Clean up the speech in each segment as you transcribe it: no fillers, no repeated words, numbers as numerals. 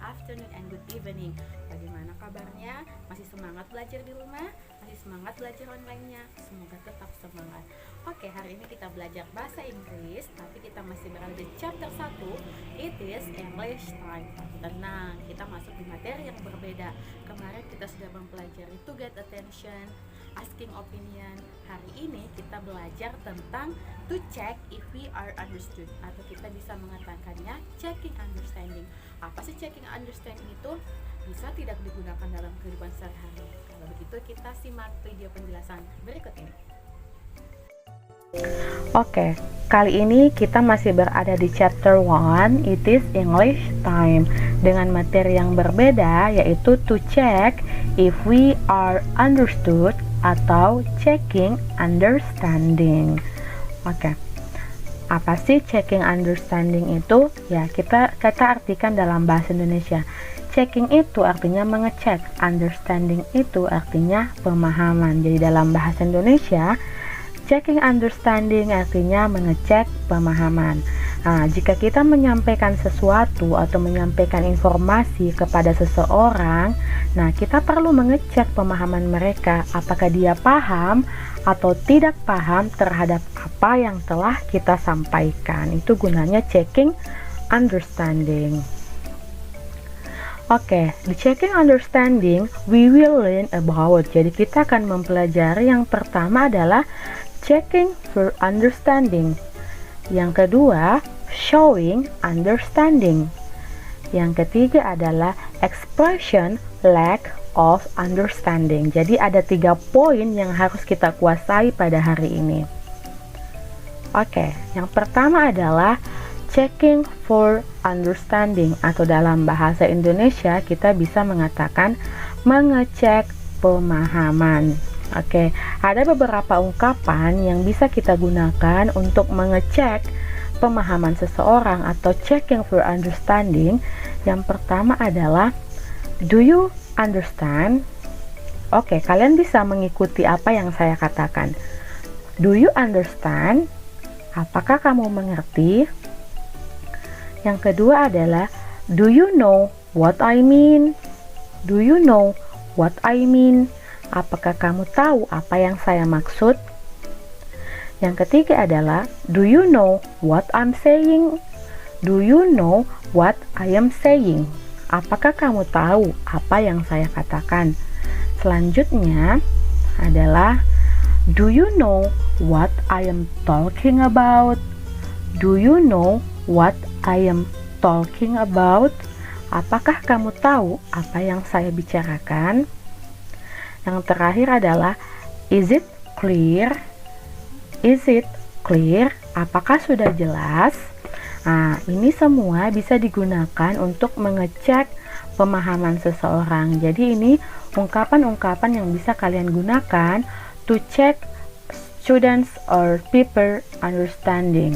afternoon, and good evening. Bagaimana kabarnya? Masih semangat belajar di rumah? Masih semangat belajar online-nya? Semoga tetap semangat. Oke, hari ini kita belajar bahasa Inggris, tapi kita masih berada di chapter 1, It is English time. Tenang, kita masuk di materi yang berbeda. Kemarin kita sudah mempelajari to get attention, asking opinion. Hari ini kita belajar tentang to check if we are understood, atau kita bisa mengatakannya checking understanding. Apa sih checking understanding itu? Bisa tidak digunakan dalam kehidupan sehari-hari. Kalau begitu kita simak video penjelasan berikut ini. Oke, kali ini kita masih berada di chapter 1, It is English time, dengan materi yang berbeda, yaitu to check if we are understood atau checking understanding. Oke, apa sih checking understanding itu? Ya, kita artikan dalam bahasa Indonesia. Checking itu artinya mengecek, understanding itu artinya pemahaman. Jadi dalam bahasa Indonesia, checking understanding artinya mengecek pemahaman. Nah, jika kita menyampaikan sesuatu atau menyampaikan informasi kepada seseorang, nah kita perlu mengecek pemahaman mereka, apakah dia paham atau tidak paham terhadap apa yang telah kita sampaikan. Itu gunanya checking understanding. Oke, di checking understanding, we will learn about. Jadi kita akan mempelajari yang pertama adalah checking for understanding. Yang kedua, showing understanding. Yang ketiga adalah expression lack of understanding. Jadi ada 3 poin yang harus kita kuasai pada hari ini. Oke, yang pertama adalah checking for understanding, atau dalam bahasa Indonesia kita bisa mengatakan mengecek pemahaman. Oke, ada beberapa ungkapan yang bisa kita gunakan untuk mengecek pemahaman seseorang atau checking for understanding. Yang pertama adalah do you understand? Oke, kalian bisa mengikuti apa yang saya katakan. Do you understand? Apakah kamu mengerti? Yang kedua adalah do you know what I mean? Do you know what I mean? Apakah kamu tahu apa yang saya maksud? Yang ketiga adalah do you know what I'm saying? Do you know what I am saying? Apakah kamu tahu apa yang saya katakan? Selanjutnya adalah do you know what I am talking about? Do you know what I am talking about? Apakah kamu tahu apa yang saya bicarakan? Yang terakhir adalah is it clear? Is it clear? Apakah sudah jelas? Nah, ini semua bisa digunakan untuk mengecek pemahaman seseorang. Jadi ini ungkapan-ungkapan yang bisa kalian gunakan to check students or people understanding.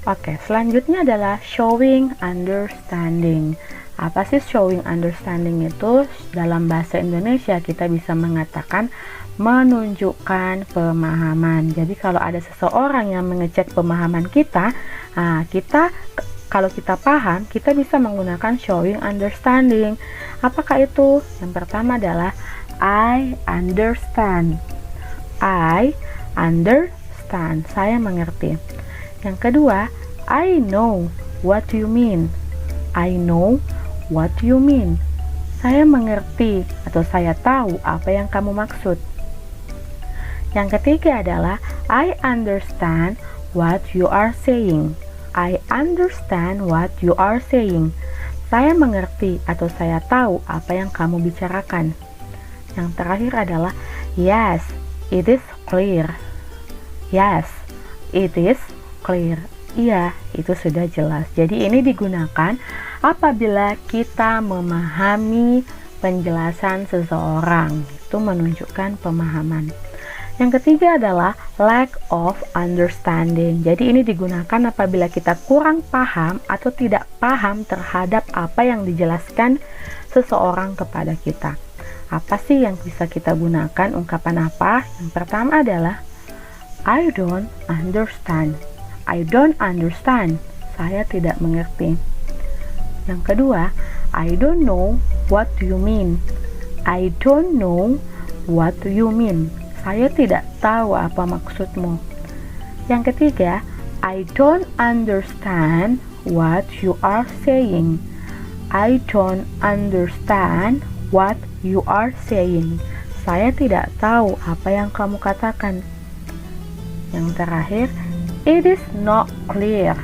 Oke, selanjutnya adalah showing understanding. Apa sih showing understanding itu? Dalam bahasa Indonesia kita bisa mengatakan menunjukkan pemahaman. Jadi kalau ada seseorang yang mengecek pemahaman kita, kalau kita paham, kita bisa menggunakan showing understanding. Apakah itu? Yang pertama adalah I understand. I understand. Saya mengerti. Yang kedua, I know what you mean. I know what you mean. Saya mengerti atau saya tahu apa yang kamu maksud. Yang ketiga adalah I understand what you are saying. I understand what you are saying. Saya mengerti atau saya tahu apa yang kamu bicarakan. Yang terakhir adalah yes, it is clear. Yes, it is clear. Iya, itu sudah jelas. Jadi ini digunakan apabila kita memahami penjelasan seseorang. Itu menunjukkan pemahaman. Yang ketiga adalah lack of understanding. Jadi ini digunakan apabila kita kurang paham atau tidak paham terhadap apa yang dijelaskan seseorang kepada kita. Apa sih yang bisa kita gunakan? Ungkapan apa? Yang pertama adalah I don't understand. I don't understand. Saya tidak mengerti. Yang kedua, I don't know what you mean. I don't know what you mean. Saya tidak tahu apa maksudmu. Yang ketiga, I don't understand what you are saying. I don't understand what you are saying. Saya tidak tahu apa yang kamu katakan. Yang terakhir, it is not clear.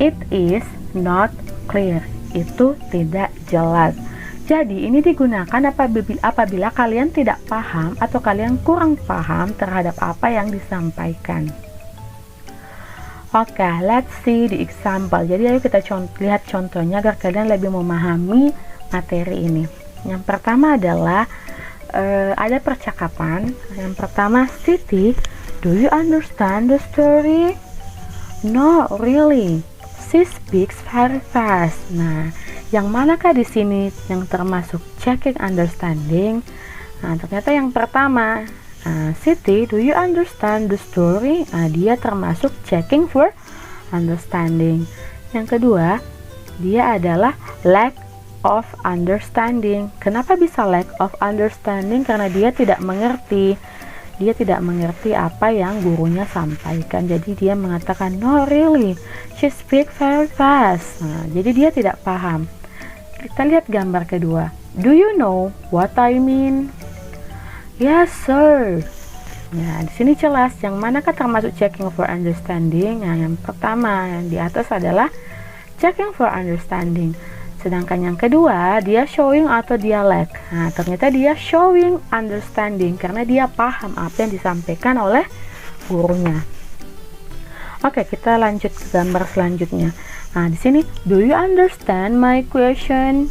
It is not clear. Itu tidak jelas. Jadi ini digunakan apabila kalian tidak paham atau kalian kurang paham terhadap apa yang disampaikan. Oke, let's see the example. Jadi ayo kita lihat contohnya agar kalian lebih memahami materi ini. Yang pertama adalah ada percakapan. Yang pertama, Siti, do you understand the story? No, really. She speaks very fast. Nah, yang manakah di sini yang termasuk checking understanding? Nah, ternyata yang pertama, Siti, do you understand the story? Nah, dia termasuk checking for understanding. Yang kedua, dia adalah lack of understanding. Kenapa bisa lack of understanding? Karena dia tidak mengerti. Dia tidak mengerti apa yang gurunya sampaikan. Jadi dia mengatakan, no really, she speak very fast. Nah, jadi dia tidak paham. Kita lihat gambar kedua. Do you know what I mean? Yes sir. Nah, di sini jelas yang manakah termasuk checking for understanding. Nah, yang pertama yang di atas adalah checking for understanding. Sedangkan yang kedua, dia showing atau dia lack. Nah, ternyata dia showing understanding karena dia paham apa yang disampaikan oleh gurunya. Oke, kita lanjut ke gambar selanjutnya. Nah, di sini, do you understand my question?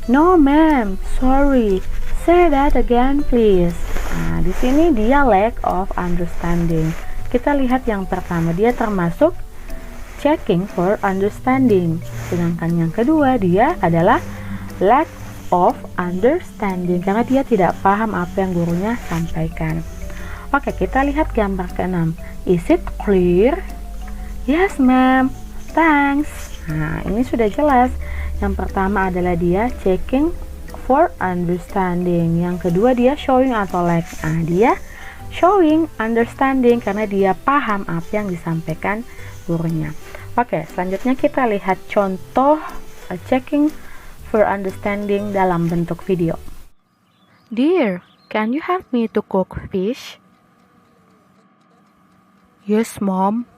No, ma'am. Sorry. Say that again, please. Nah, di sini dia lack of understanding. Kita lihat yang pertama, dia termasuk checking for understanding. Sedangkan yang kedua dia adalah lack of understanding karena dia tidak paham apa yang gurunya sampaikan. Oke, kita lihat gambar ke-6. Is it clear? Yes, ma'am. Thanks. Nah, ini sudah jelas. Yang pertama adalah dia checking for understanding. Yang kedua dia showing atau lack. Nah, dia showing understanding karena dia paham apa yang disampaikan gurunya. Oke, selanjutnya kita lihat contoh checking for understanding dalam bentuk video. Dear, can you help me to cook fish? Yes, mom.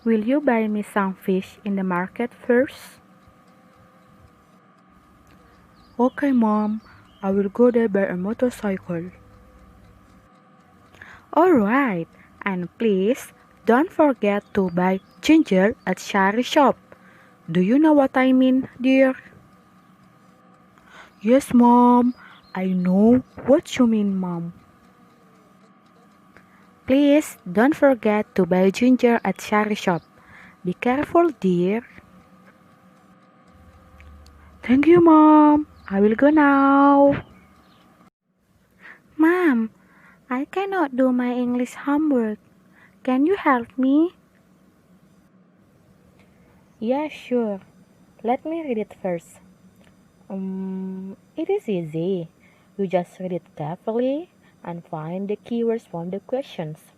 Will you buy me some fish in the market first? Okay, mom. I will go there by a motorcycle. Alright, and please don't forget to buy ginger at Shari shop. Do you know what I mean, dear? Yes, mom. I know what you mean, mom. Please don't forget to buy ginger at Shari shop. Be careful, dear. Thank you, mom. I will go now. Mom, I cannot do my English homework. Can you help me? Yeah, sure. Let me read it first. It is easy. You just read it carefully and find the keywords from the questions.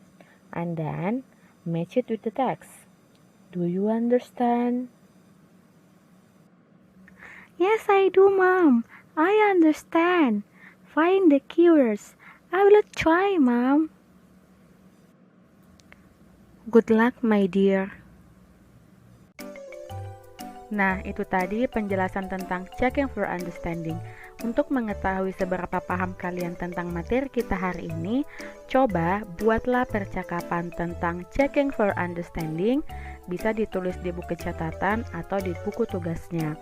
And then match it with the text. Do you understand? Yes, I do, Mom. I understand. Find the keywords. I will try, Mom. Good luck, my dear. Nah, itu tadi penjelasan tentang checking for understanding. Untuk mengetahui seberapa paham kalian tentang materi kita hari ini, coba buatlah percakapan tentang checking for understanding, bisa ditulis di buku catatan atau di buku tugasnya.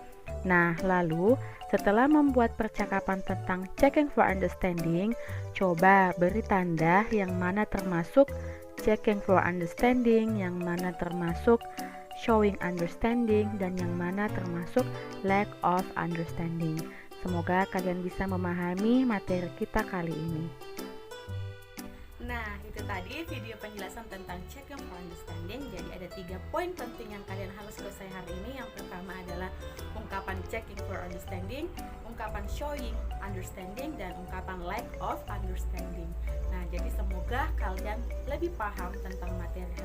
Nah, lalu setelah membuat percakapan tentang checking for understanding, coba beri tanda yang mana termasuk checking for understanding, yang mana termasuk showing understanding, dan yang mana termasuk lack of understanding. Semoga kalian bisa memahami materi kita kali ini. Nah, itu tadi tadi video penjelasan tentang checking for understanding. Jadi ada 3 poin penting yang kalian harus selesai hari ini. Yang pertama adalah ungkapan checking for understanding, ungkapan showing understanding, dan ungkapan lack of understanding. Nah, jadi semoga kalian lebih paham tentang materi